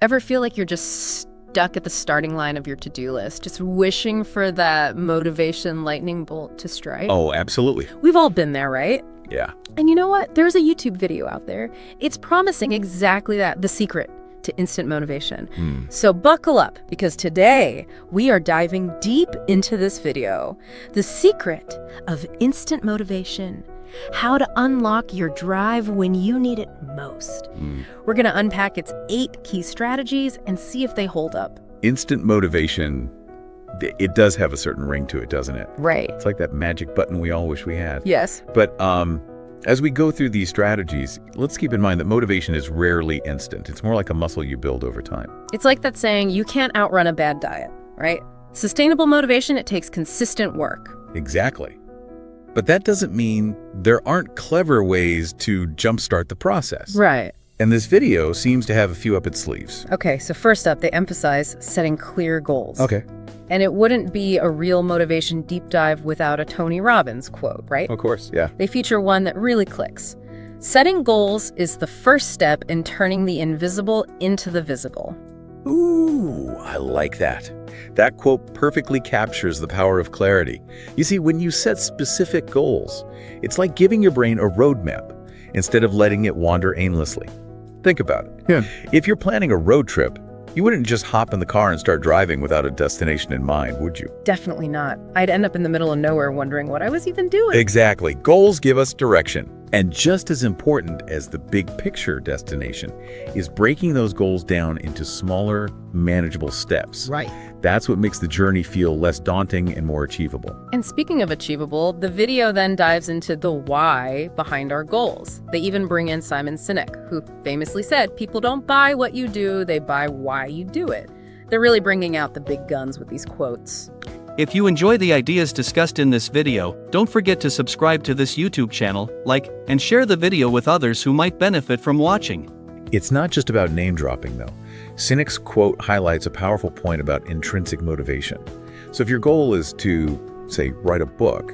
Ever feel like you're just stuck at the starting line of your to-do list, just wishing for that motivation lightning bolt to strike? Oh, absolutely. We've all been there, right? Yeah. And you know what? There's a YouTube video out there. It's promising exactly that, the secret to instant motivation. So buckle up, because today we are diving deep into this video. The secret of instant motivation. How to unlock your drive when you need it most. We're going to unpack its 8 key strategies and see if they hold up. Instant motivation, it does have a certain ring to it, doesn't it? Right. It's like that magic button we all wish we had. Yes. But as we go through these strategies, let's keep in mind that motivation is rarely instant. It's more like a muscle you build over time. It's like that saying, you can't outrun a bad diet, right? Sustainable motivation, it takes consistent work. Exactly. But that doesn't mean there aren't clever ways to jumpstart the process. Right. And this video seems to have a few up its sleeves. Okay, so first up, they emphasize setting clear goals. Okay. And it wouldn't be a real motivation deep dive without a Tony Robbins quote, right? Of course, yeah. They feature one that really clicks. Setting goals is the first step in turning the invisible into the visible. Ooh, I like that. That quote perfectly captures the power of clarity. You see, when you set specific goals, it's like giving your brain a roadmap instead of letting it wander aimlessly. Think about it. Yeah. If you're planning a road trip, you wouldn't just hop in the car and start driving without a destination in mind, would you? Definitely not. I'd end up in the middle of nowhere wondering what I was even doing. Exactly. Goals give us direction. And just as important as the big picture destination is breaking those goals down into smaller, manageable steps. Right. That's what makes the journey feel less daunting and more achievable. And speaking of achievable, the video then dives into the why behind our goals. They even bring in Simon Sinek, who famously said, people don't buy what you do, they buy why you do it. They're really bringing out the big guns with these quotes. If you enjoy the ideas discussed in this video, don't forget to subscribe to this YouTube channel, like, and share the video with others who might benefit from watching. It's not just about name dropping, though. Sinek's quote highlights a powerful point about intrinsic motivation. So if your goal is to, say, write a book,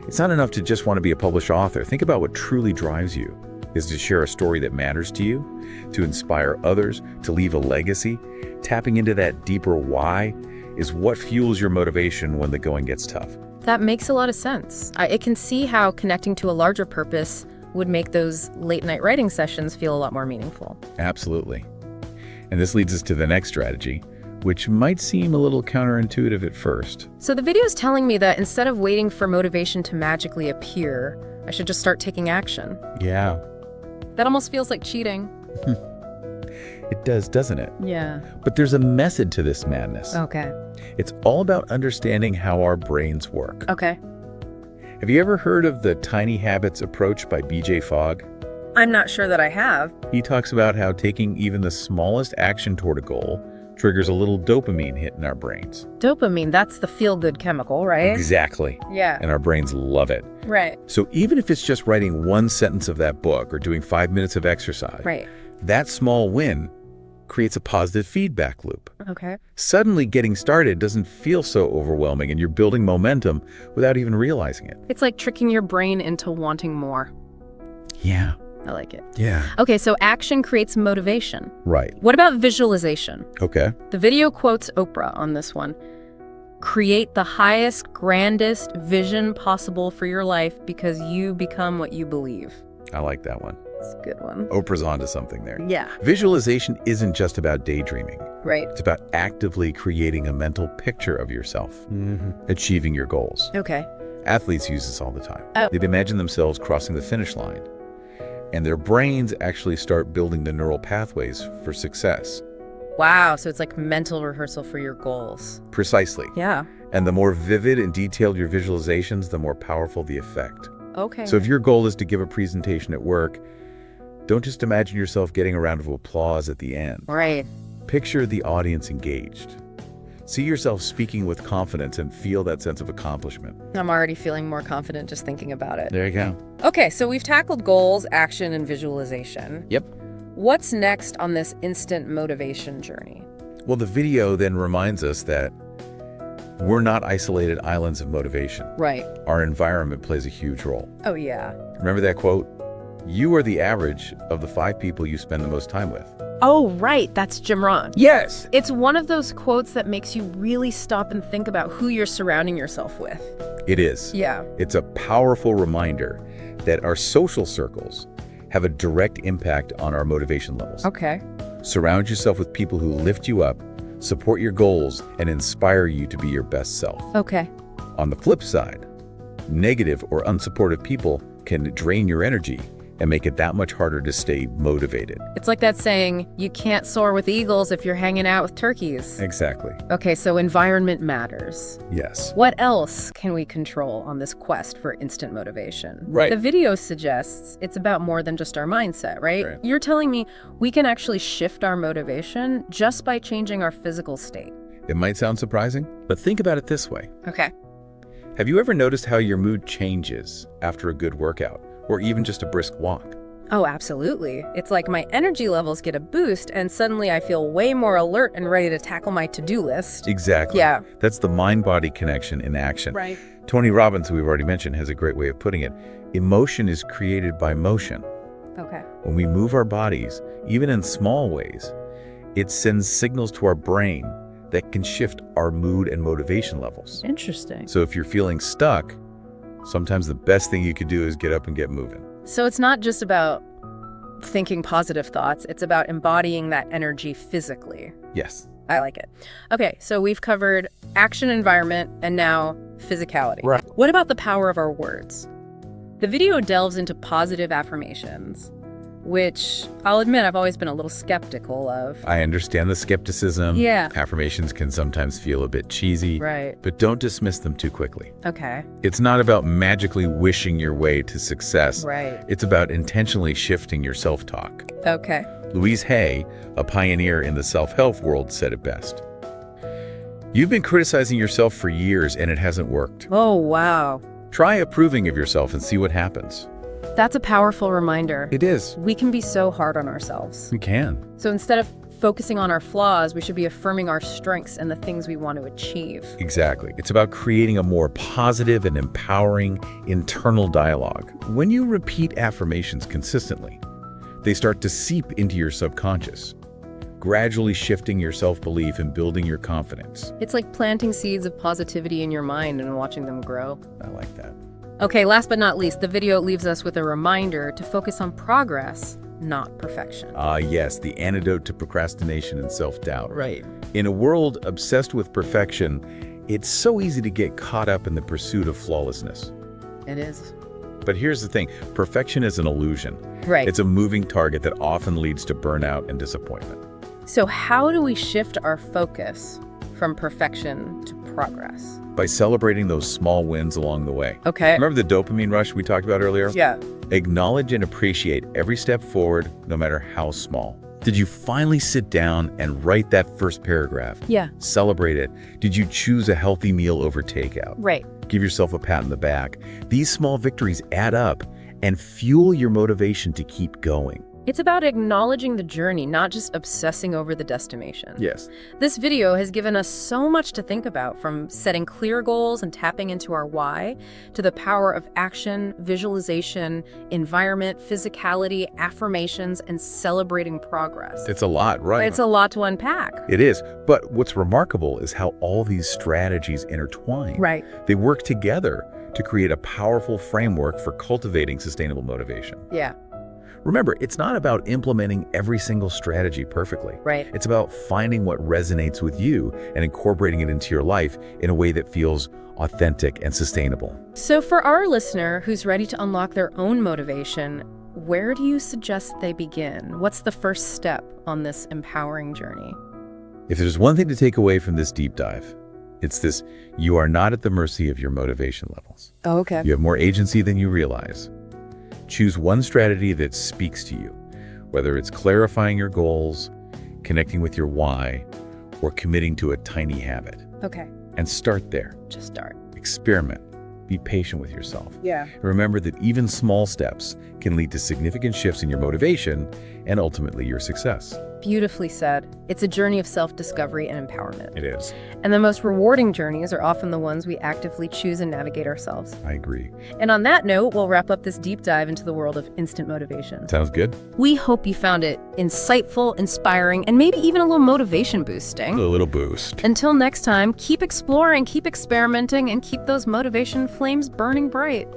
it's not enough to just want to be a published author. Think about what truly drives you. Is to share a story that matters to you, to inspire others, to leave a legacy. Tapping into that deeper why is what fuels your motivation when the going gets tough. That makes a lot of sense. I can see how connecting to a larger purpose would make those late-night writing sessions feel a lot more meaningful. Absolutely. And this leads us to the next strategy, which might seem a little counterintuitive at first. So the video is telling me that instead of waiting for motivation to magically appear, I should just start taking action. Yeah, That almost feels like cheating. it does, doesn't it? Yeah. But there's a method to this madness. Okay. It's all about understanding how our brains work. Okay. Have you ever heard of the tiny habits approach by BJ Fogg? I'm not sure that I have. He talks about how taking even the smallest action toward a goal triggers a little dopamine hit in our brains. Dopamine, that's the feel-good chemical, right? Exactly. Yeah. And our brains love it. Right. So even if it's just writing one sentence of that book or doing 5 minutes of exercise, Right. that small win creates a positive feedback loop. Okay. Suddenly getting started doesn't feel so overwhelming and you're building momentum without even realizing it. It's like tricking your brain into wanting more. Yeah. I like it. Yeah. Okay, so action creates motivation. Right. What about visualization? Okay. The video quotes Oprah on this one. Create the highest, grandest vision possible for your life because you become what you believe. I like that one. It's a good one. Oprah's onto something there. Yeah. Visualization isn't just about daydreaming. Right. It's about actively creating a mental picture of yourself, achieving your goals. Okay. Athletes use this all the time. Oh. They imagine themselves crossing the finish line, and their brains actually start building the neural pathways for success. Wow, so it's like mental rehearsal for your goals. Precisely. Yeah. And the more vivid and detailed your visualizations, the more powerful the effect. Okay. So if your goal is to give a presentation at work, don't just imagine yourself getting a round of applause at the end. Right. Picture the audience engaged. See yourself speaking with confidence and feel that sense of accomplishment. I'm already feeling more confident just thinking about it. There you go. Okay, so we've tackled goals, action, and visualization. Yep. What's next on this instant motivation journey? Well, the video then reminds us that we're not isolated islands of motivation. Right. Our environment plays a huge role. Oh, yeah. Remember that quote? You are the average of the 5 people you spend the most time with. Oh, right. That's Jim Rohn. Yes. It's one of those quotes that makes you really stop and think about who you're surrounding yourself with. It is. Yeah. It's a powerful reminder that our social circles have a direct impact on our motivation levels. Okay. Surround yourself with people who lift you up, support your goals, and inspire you to be your best self. Okay. On the flip side, negative or unsupportive people can drain your energy and make it that much harder to stay motivated. It's like that saying, you can't soar with eagles if you're hanging out with turkeys. Exactly. Okay, so environment matters. Yes. What else can we control on this quest for instant motivation? Right. The video suggests it's about more than just our mindset, right? Right. You're telling me we can actually shift our motivation just by changing our physical state. It might sound surprising, but think about it this way. Okay. Have you ever noticed how your mood changes after a good workout or even just a brisk walk? Oh, absolutely. It's like my energy levels get a boost and suddenly I feel way more alert and ready to tackle my to-do list. Exactly. Yeah. That's the mind-body connection in action. Right. Tony Robbins, who we've already mentioned, has a great way of putting it. Emotion is created by motion. Okay. When we move our bodies, even in small ways, it sends signals to our brain that can shift our mood and motivation levels. Interesting. So if you're feeling stuck, sometimes the best thing you could do is get up and get moving. So it's not just about thinking positive thoughts, it's about embodying that energy physically. Yes. I like it. Okay, so we've covered action, environment, and now physicality. Right. What about the power of our words? The video delves into positive affirmations, which I'll admit I've always been a little skeptical of. I understand the skepticism. Yeah. Affirmations can sometimes feel a bit cheesy. Right. But don't dismiss them too quickly. Okay. It's not about magically wishing your way to success. Right. It's about intentionally shifting your self-talk. Okay. Louise Hay, a pioneer in the self-help world, said it best. You've been criticizing yourself for years and it hasn't worked. Oh, wow. Try approving of yourself and see what happens. That's a powerful reminder. It is. We can be so hard on ourselves. You can. So instead of focusing on our flaws, we should be affirming our strengths and the things we want to achieve. Exactly. It's about creating a more positive and empowering internal dialogue. When you repeat affirmations consistently, they start to seep into your subconscious, gradually shifting your self-belief and building your confidence. It's like planting seeds of positivity in your mind and watching them grow. I like that. Okay, last but not least, the video leaves us with a reminder to focus on progress, not perfection. Yes, the antidote to procrastination and self-doubt. Right. In a world obsessed with perfection, it's so easy to get caught up in the pursuit of flawlessness. It is. But here's the thing, perfection is an illusion. Right. It's a moving target that often leads to burnout and disappointment. So how do we shift our focus from perfection to progress? By celebrating those small wins along the way. Okay. Remember the dopamine rush we talked about earlier? Yeah. Acknowledge and appreciate every step forward, no matter how small. Did you finally sit down and write that first paragraph? Yeah. Celebrate it. Did you choose a healthy meal over takeout? Right. Give yourself a pat on the back. These small victories add up and fuel your motivation to keep going. It's about acknowledging the journey, not just obsessing over the destination. Yes. This video has given us so much to think about, from setting clear goals and tapping into our why, to the power of action, visualization, environment, physicality, affirmations, and celebrating progress. It's a lot, right? It's a lot to unpack. It is. But what's remarkable is how all these strategies intertwine. Right. They work together to create a powerful framework for cultivating sustainable motivation. Yeah. Remember, it's not about implementing every single strategy perfectly. Right. It's about finding what resonates with you and incorporating it into your life in a way that feels authentic and sustainable. So for our listener who's ready to unlock their own motivation, where do you suggest they begin? What's the first step on this empowering journey? If there's one thing to take away from this deep dive, it's this: you are not at the mercy of your motivation levels. Oh, okay. You have more agency than you realize. Choose one strategy that speaks to you, whether it's clarifying your goals, connecting with your why, or committing to a tiny habit. Okay. And start there. Just start. Experiment. Be patient with yourself. Yeah. Remember that even small steps can lead to significant shifts in your motivation and ultimately your success. Beautifully said. It's a journey of self-discovery and empowerment. It is. And the most rewarding journeys are often the ones we actively choose and navigate ourselves. I agree. And on that note, we'll wrap up this deep dive into the world of instant motivation. Sounds good. We hope you found it insightful, inspiring, and maybe even a little motivation boosting. A little boost. Until next time, keep exploring, keep experimenting, and keep those motivation flames burning bright.